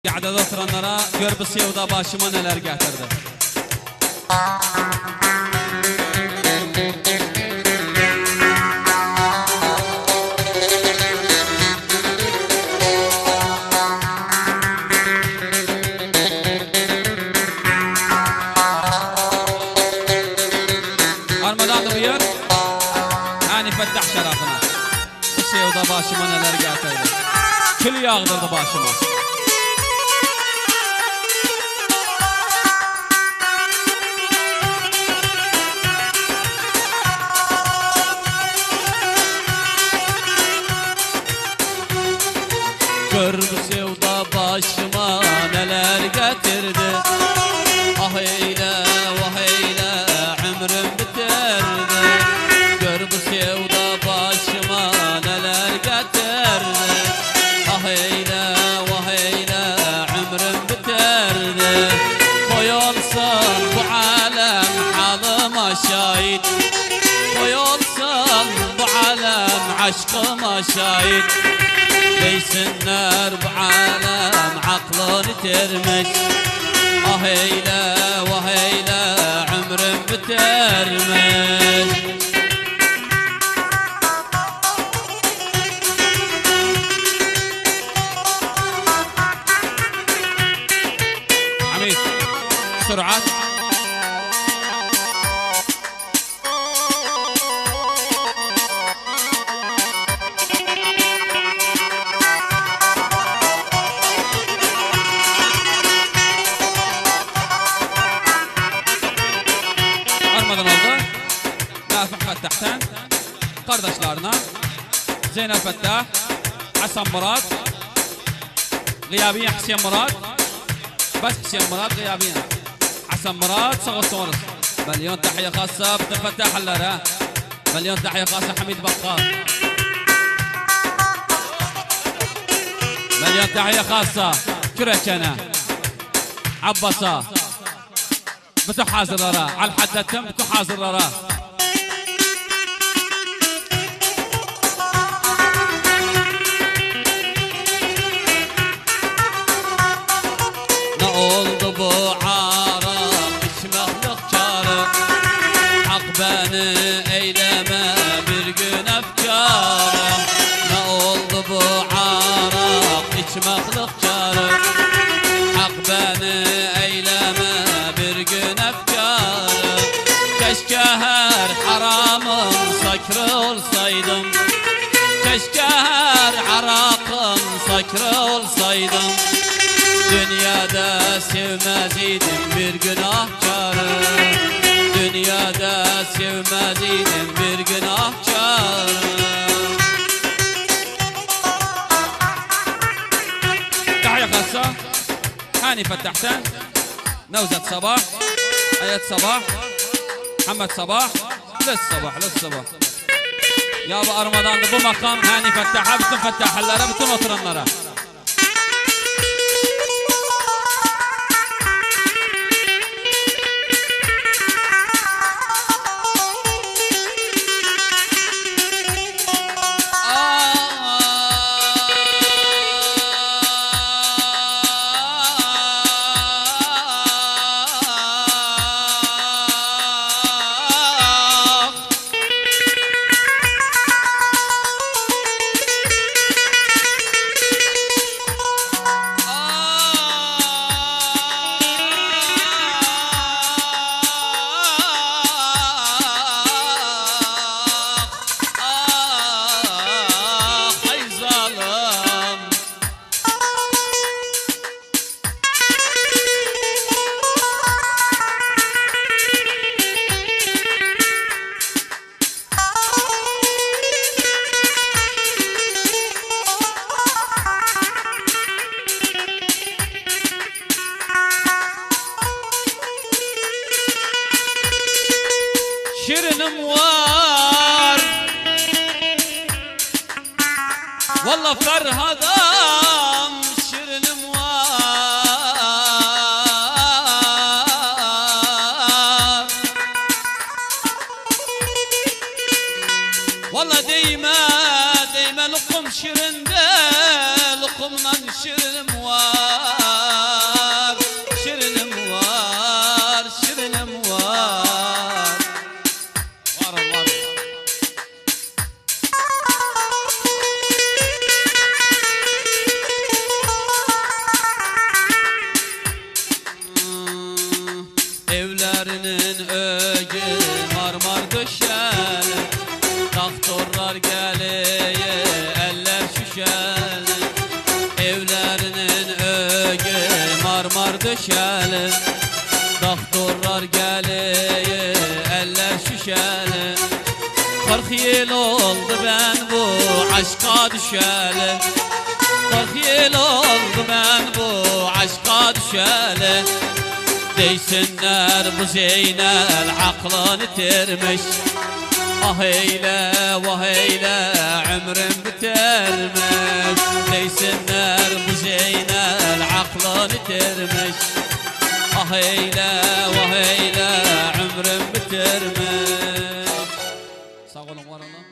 Qa'dada oturanlara gör bu sevda başıma neler getirdi. Armadan da buyur. Hani fettah şerafına. Bu sevda başıma neler getirdi. Kül yağdırdı başıma. Gör bu sevda başıma neler getirdi. Ah eyle vah eyle ömrüm bitirdi. Gör bu sevda başıma neler getirdi. Ah eyle vah eyle ömrüm bitirdi. Koyulsun bu alem halıma şahit. Koyulsun bu alem aşkıma şahit. Deysinler bu alem aklını termiş. Ah eyle vah eyle ömrüm bitermiş. Hamid sürat. Fettah'tan kardeşlerine Zeynep Fettah, Hasan Murat, gıyabiyen Hüseyin Murat, bas Hüseyin Murat gıyabiyen Hasan Murat صغر صورس. مليون تحية خاصة بن فتاح حلارة. مليون تحية خاصة حميد بقال. مليون تحية خاصة كركنا عباسة بتو حاضر راه على الحد تم بتو حاضر راه. oldu bu araq içməklik karı. Haq bəni eyləmə bir gün əfkarı. Nə oldu bu araq içməklik karı. Haq bəni eyləmə bir gün əfkarı. Keşke hər haramım sakrı olsaydım. Keşke hər araqım sakrı olsaydım. Dünyada sevmez idim bir günahkarı. Dünyada sevmez idim bir günahkarı. تحية خاصة هاني فتحتان، نوزة صباح، آيات صباح، محمد صباح، للصباح للصباح. يا ابو رمضان بو مقام هاني فتحها بتفتح هلا بتنطر النار. شرن موار والله فرهضام شرن موار والله ديما لقم شرن ده لقمنا شرن موار Evlerinin ögü marmar döşeli, doktorlar geliyor eller şüşeli. Evlerinin ögü marmar döşeli, doktorlar geliyor eller şüşeli. 40 yıl oldu ben bu aşka düşeli, 40 yıl oldu ben bu aşka düşeli. Deysinler bu Zeynel aklını tirmiş, ah eyle vah eyle ömrüm bitermiş. Deysinler bu Zeynel aklını tirmiş, ah eyle vah eyle ömrüm bitermiş. Sağ olun var olun.